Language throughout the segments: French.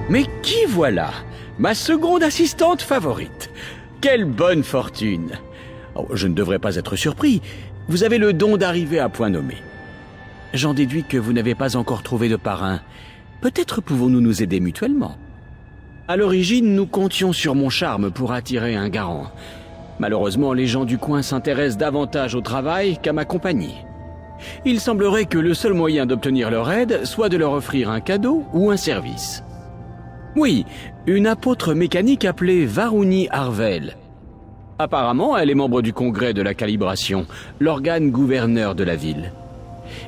Mais qui voilà? Ma seconde assistante favorite. Quelle bonne fortune! Oh, je ne devrais pas être surpris. Vous avez le don d'arriver à point nommé. J'en déduis que vous n'avez pas encore trouvé de parrain. Peut-être pouvons-nous nous aider mutuellement. À l'origine, nous comptions sur mon charme pour attirer un garant. Malheureusement, les gens du coin s'intéressent davantage au travail qu'à ma compagnie. Il semblerait que le seul moyen d'obtenir leur aide soit de leur offrir un cadeau ou un service. Oui, une apôtre mécanique appelée Varuni Harvel. Apparemment, elle est membre du congrès de la calibration, l'organe gouverneur de la ville.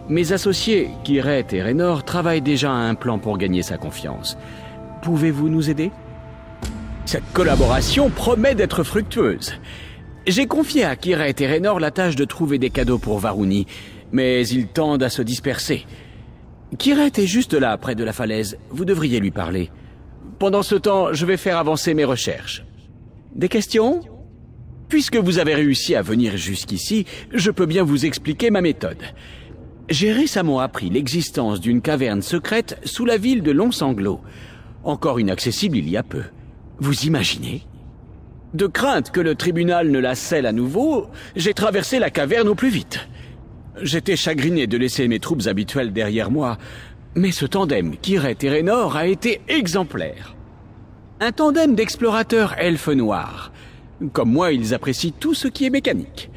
Mes associés, Kiret et Raynor, travaillent déjà à un plan pour gagner sa confiance. Pouvez-vous nous aider? Cette collaboration promet d'être fructueuse. J'ai confié à Kiret et Raynor la tâche de trouver des cadeaux pour Varuni, mais ils tendent à se disperser. Kiret est juste là, près de la falaise. Vous devriez lui parler. Pendant ce temps, je vais faire avancer mes recherches. Des questions? Puisque vous avez réussi à venir jusqu'ici, je peux bien vous expliquer ma méthode. J'ai récemment appris l'existence d'une caverne secrète sous la ville de Long-Sanglot, encore inaccessible il y a peu. Vous imaginez? De crainte que le tribunal ne la scelle à nouveau, j'ai traversé la caverne au plus vite. J'étais chagriné de laisser mes troupes habituelles derrière moi, mais ce tandem, Kiret et Raynor, a été exemplaire. Un tandem d'explorateurs elfes noirs. Comme moi, ils apprécient tout ce qui est mécanique.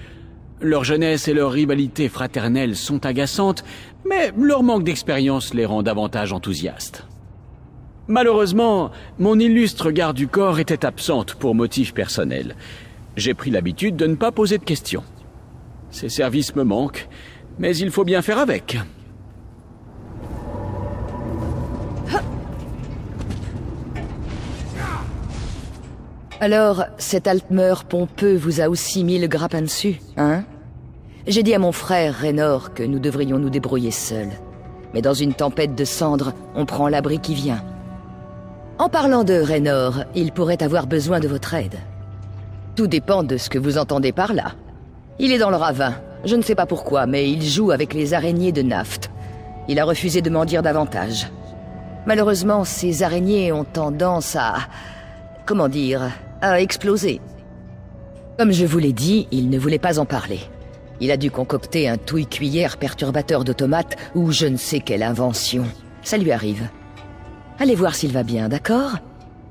Leur jeunesse et leur rivalité fraternelle sont agaçantes, mais leur manque d'expérience les rend davantage enthousiastes. Malheureusement, mon illustre garde du corps était absente pour motif personnel. J'ai pris l'habitude de ne pas poser de questions. Ses services me manquent, mais il faut bien faire avec. Alors, cet Altmer pompeux vous a aussi mis le grappin dessus, hein? J'ai dit à mon frère, Raynor, que nous devrions nous débrouiller seuls. Mais dans une tempête de cendres, on prend l'abri qui vient. En parlant de Raynor, il pourrait avoir besoin de votre aide. Tout dépend de ce que vous entendez par là. Il est dans le ravin. Je ne sais pas pourquoi, mais il joue avec les araignées de Naft. Il a refusé de m'en dire davantage. Malheureusement, ces araignées ont tendance à... comment dire... à exploser. Comme je vous l'ai dit, il ne voulait pas en parler. Il a dû concocter un touille-cuillère perturbateur d'automates ou je ne sais quelle invention. Ça lui arrive. Allez voir s'il va bien, d'accord?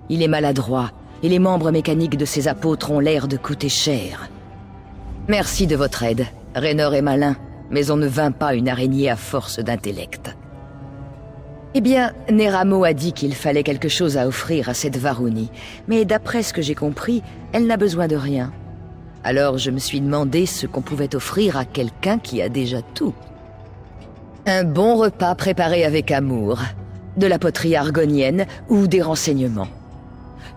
Il est maladroit, et les membres mécaniques de ses apôtres ont l'air de coûter cher. Merci de votre aide. Raynor est malin, mais on ne vainc pas une araignée à force d'intellect. Eh bien, Neramo a dit qu'il fallait quelque chose à offrir à cette Varuni, mais d'après ce que j'ai compris, elle n'a besoin de rien. Alors je me suis demandé ce qu'on pouvait offrir à quelqu'un qui a déjà tout. Un bon repas préparé avec amour, de la poterie argonienne ou des renseignements.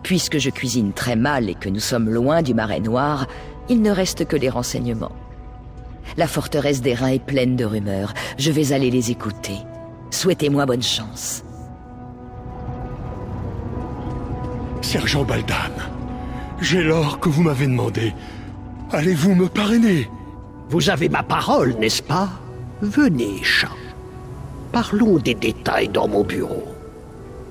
Puisque je cuisine très mal et que nous sommes loin du Marais Noir, il ne reste que les renseignements. La forteresse des Reins est pleine de rumeurs, je vais aller les écouter. Souhaitez-moi bonne chance. Sergent Baldan, j'ai l'or que vous m'avez demandé. Allez-vous me parrainer? Vous avez ma parole, n'est-ce pas? Venez, chat. Parlons des détails dans mon bureau.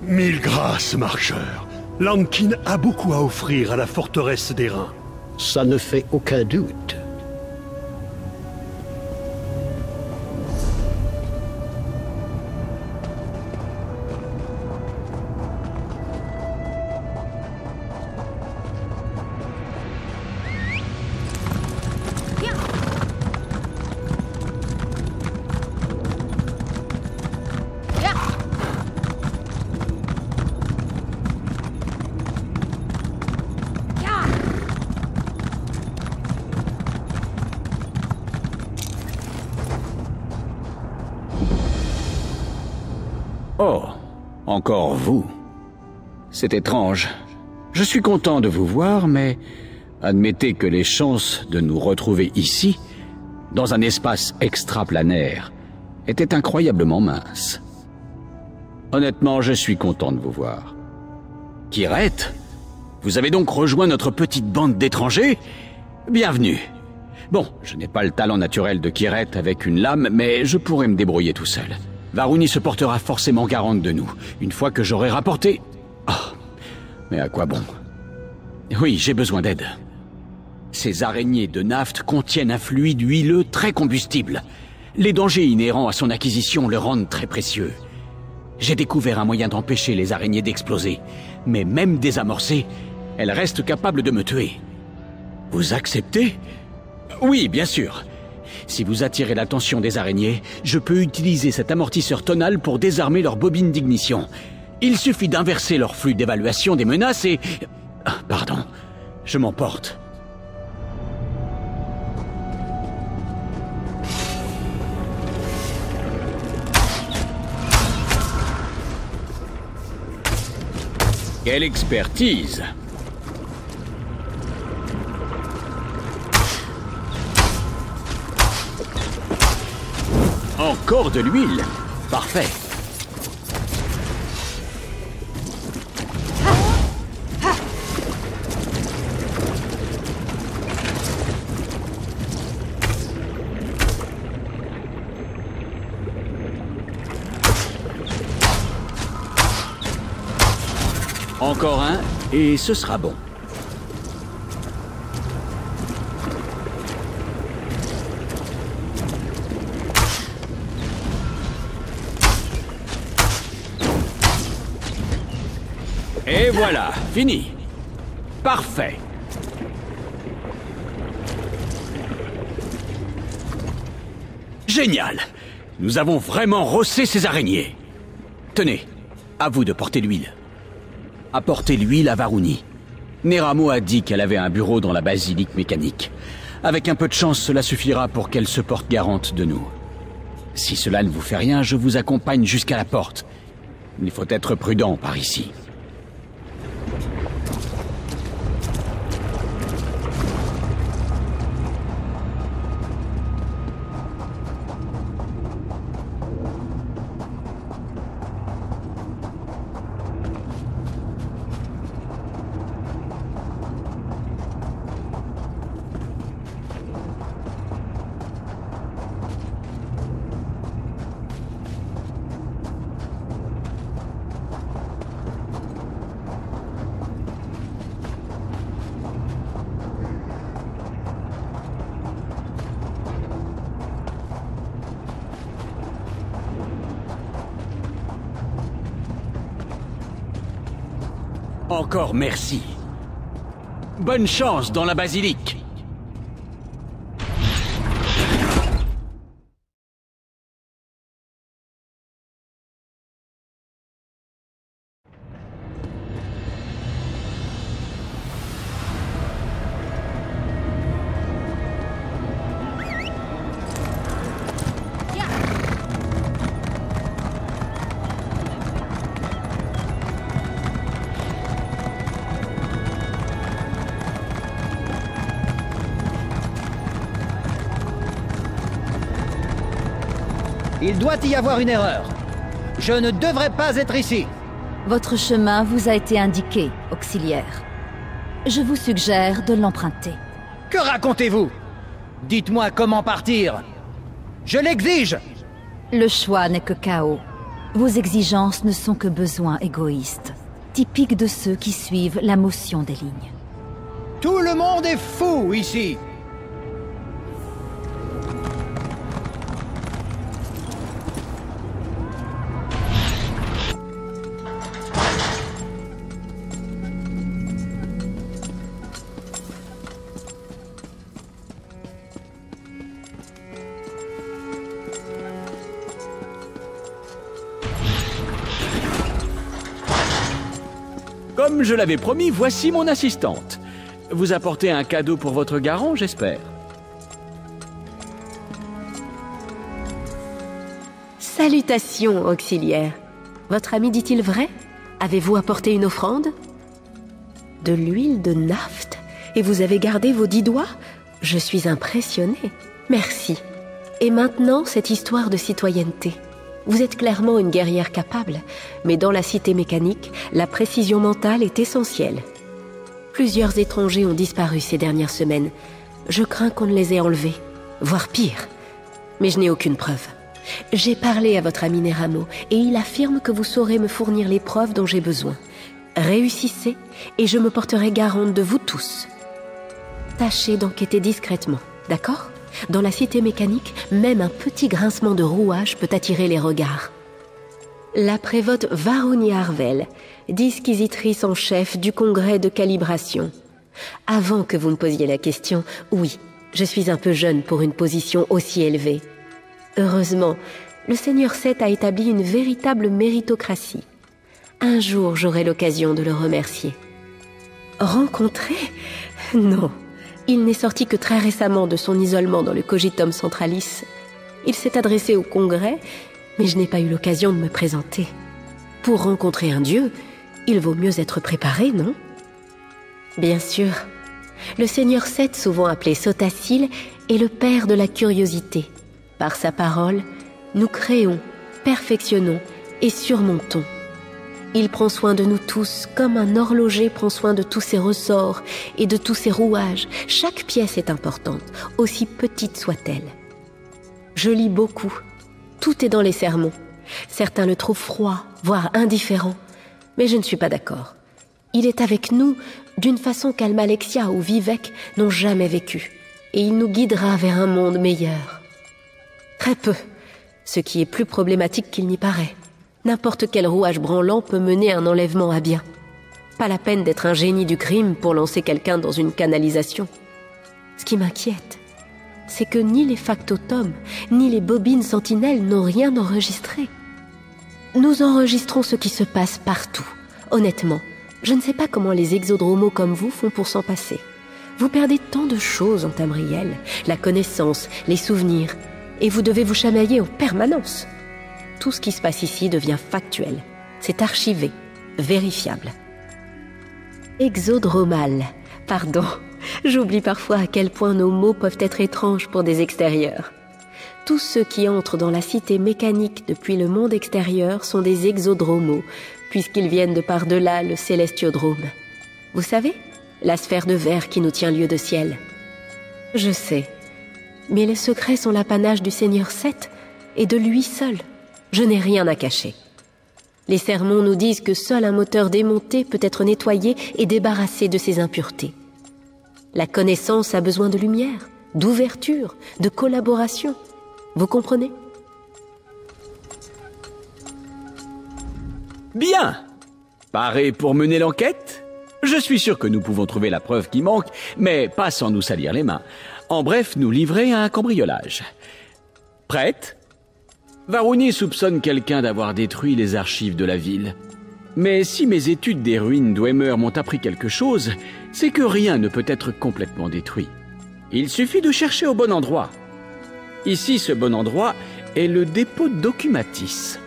Mille grâces, marcheur. Lankin a beaucoup à offrir à la forteresse des Reins. Ça ne fait aucun doute. Oh, encore vous. C'est étrange. Je suis content de vous voir, mais admettez que les chances de nous retrouver ici, dans un espace extraplanaire, étaient incroyablement minces. Honnêtement, je suis content de vous voir. Kiret, vous avez donc rejoint notre petite bande d'étrangers? Bienvenue. Bon, je n'ai pas le talent naturel de Kiret avec une lame, mais je pourrais me débrouiller tout seul. Varuni se portera forcément garante de nous, une fois que j'aurai rapporté Mais à quoi bon? Oui, j'ai besoin d'aide. Ces araignées de naphte contiennent un fluide huileux très combustible. Les dangers inhérents à son acquisition le rendent très précieux. J'ai découvert un moyen d'empêcher les araignées d'exploser, mais même désamorcées, elles restent capables de me tuer. Vous acceptez? Oui, bien sûr. Si vous attirez l'attention des araignées, je peux utiliser cet amortisseur tonal pour désarmer leur bobine d'ignition. Il suffit d'inverser leur flux d'évaluation des menaces et... Ah, pardon, je m'emporte. Quelle expertise! Encore de l'huile! Parfait! Encore un, et ce sera bon. Et voilà, fini. Parfait. Génial. Nous avons vraiment rossé ces araignées. Tenez, à vous de porter l'huile. Apportez l'huile à Varuni. Neramo a dit qu'elle avait un bureau dans la basilique mécanique. Avec un peu de chance, cela suffira pour qu'elle se porte garante de nous. Si cela ne vous fait rien, je vous accompagne jusqu'à la porte. Il faut être prudent par ici. Encore merci. Bonne chance dans la basilique. Il doit y avoir une erreur. Je ne devrais pas être ici. Votre chemin vous a été indiqué, auxiliaire. Je vous suggère de l'emprunter. Que racontez-vous? Dites-moi comment partir. Je l'exige. Le choix n'est que chaos. Vos exigences ne sont que besoins égoïstes, typiques de ceux qui suivent la motion des lignes. Tout le monde est fou ici. Comme je l'avais promis, voici mon assistante. Vous apportez un cadeau pour votre garant, j'espère. Salutations, auxiliaire. Votre ami dit-il vrai? Avez-vous apporté une offrande? De l'huile de naphte? Et vous avez gardé vos 10 doigts? Je suis impressionnée. Merci. Et maintenant, cette histoire de citoyenneté. Vous êtes clairement une guerrière capable, mais dans la cité mécanique, la précision mentale est essentielle. Plusieurs étrangers ont disparu ces dernières semaines. Je crains qu'on ne les ait enlevés, voire pire. Mais je n'ai aucune preuve. J'ai parlé à votre ami Neramo, et il affirme que vous saurez me fournir les preuves dont j'ai besoin. Réussissez et je me porterai garante de vous tous. Tâchez d'enquêter discrètement, d'accord? Dans la cité mécanique, même un petit grincement de rouage peut attirer les regards. La prévote Varuni Arvel, disquisitrice en chef du congrès de calibration. Avant que vous me posiez la question, oui, je suis un peu jeune pour une position aussi élevée. Heureusement, le Seigneur Seth a établi une véritable méritocratie. Un jour, j'aurai l'occasion de le remercier. Rencontrer? Non. Il n'est sorti que très récemment de son isolement dans le Cogitum Centralis. Il s'est adressé au Congrès, mais je n'ai pas eu l'occasion de me présenter. Pour rencontrer un dieu, il vaut mieux être préparé, non? Bien sûr. Le Seigneur Seth, souvent appelé Sotasil, est le père de la curiosité. Par sa parole, nous créons, perfectionnons et surmontons. Il prend soin de nous tous, comme un horloger prend soin de tous ses ressorts et de tous ses rouages. Chaque pièce est importante, aussi petite soit-elle. Je lis beaucoup. Tout est dans les sermons. Certains le trouvent froid, voire indifférent. Mais je ne suis pas d'accord. Il est avec nous d'une façon qu'Almalexia ou Vivek n'ont jamais vécu. Et il nous guidera vers un monde meilleur. Très peu, ce qui est plus problématique qu'il n'y paraît. N'importe quel rouage branlant peut mener un enlèvement à bien. Pas la peine d'être un génie du crime pour lancer quelqu'un dans une canalisation. Ce qui m'inquiète, c'est que ni les factotums, ni les bobines sentinelles n'ont rien enregistré. Nous enregistrons ce qui se passe partout. Honnêtement, je ne sais pas comment les exodromos comme vous font pour s'en passer. Vous perdez tant de choses en Tamriel, la connaissance, les souvenirs, et vous devez vous chamailler en permanence. Tout ce qui se passe ici devient factuel. C'est archivé, vérifiable. Exodromal. Pardon, j'oublie parfois à quel point nos mots peuvent être étranges pour des extérieurs. Tous ceux qui entrent dans la cité mécanique depuis le monde extérieur sont des exodromos, puisqu'ils viennent de par-delà le célestiodrome. Vous savez, la sphère de verre qui nous tient lieu de ciel. Je sais, mais les secrets sont l'apanage du Seigneur Seth et de lui seul. Je n'ai rien à cacher. Les sermons nous disent que seul un moteur démonté peut être nettoyé et débarrassé de ses impuretés. La connaissance a besoin de lumière, d'ouverture, de collaboration. Vous comprenez? Bien. Paré pour mener l'enquête? Je suis sûr que nous pouvons trouver la preuve qui manque, mais pas sans nous salir les mains. En bref, nous livrer à un cambriolage. Prête? Varuni soupçonne quelqu'un d'avoir détruit les archives de la ville. Mais si mes études des ruines d'Ouemer m'ont appris quelque chose, c'est que rien ne peut être complètement détruit. Il suffit de chercher au bon endroit. Ici, ce bon endroit est le dépôt d'Ocumatis.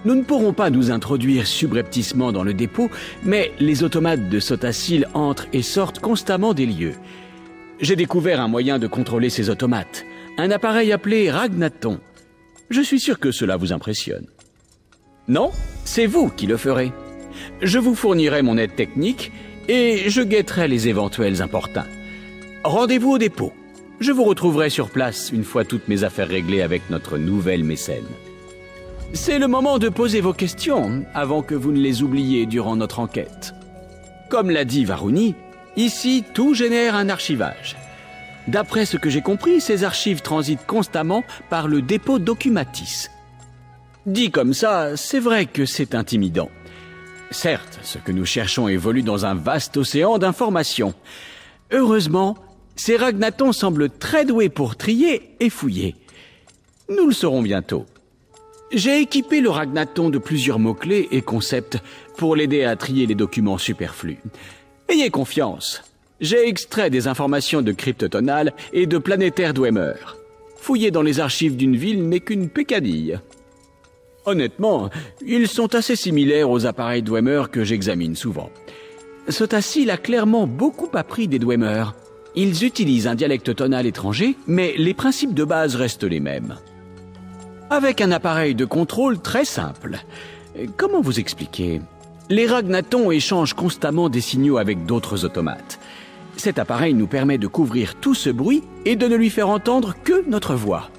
Nous ne pourrons pas nous introduire subrepticement dans le dépôt, mais les automates de Sotasil entrent et sortent constamment des lieux. J'ai découvert un moyen de contrôler ces automates, un appareil appelé Ragnaton. Je suis sûr que cela vous impressionne. Non, c'est vous qui le ferez. Je vous fournirai mon aide technique et je guetterai les éventuels importuns. Rendez-vous au dépôt. Je vous retrouverai sur place une fois toutes mes affaires réglées avec notre nouvelle mécène. C'est le moment de poser vos questions avant que vous ne les oubliez durant notre enquête. Comme l'a dit Varuni, ici tout génère un archivage. D'après ce que j'ai compris, ces archives transitent constamment par le dépôt d'Ocumatis. Dit comme ça, c'est vrai que c'est intimidant. Certes, ce que nous cherchons évolue dans un vaste océan d'informations. Heureusement, ces Ragnatons semblent très doués pour trier et fouiller. Nous le saurons bientôt. J'ai équipé le Ragnaton de plusieurs mots-clés et concepts pour l'aider à trier les documents superflus. Ayez confiance. J'ai extrait des informations de crypte tonale et de planétaire d'Ouemer. Fouiller dans les archives d'une ville n'est qu'une peccadille. Honnêtement, ils sont assez similaires aux appareils d'Ouemer que j'examine souvent. Sotasil a clairement beaucoup appris des d'Ouemer. Ils utilisent un dialecte tonal étranger, mais les principes de base restent les mêmes. Avec un appareil de contrôle très simple. Comment vous expliquer? Les Ragnatons échangent constamment des signaux avec d'autres automates. Cet appareil nous permet de couvrir tout ce bruit et de ne lui faire entendre que notre voix.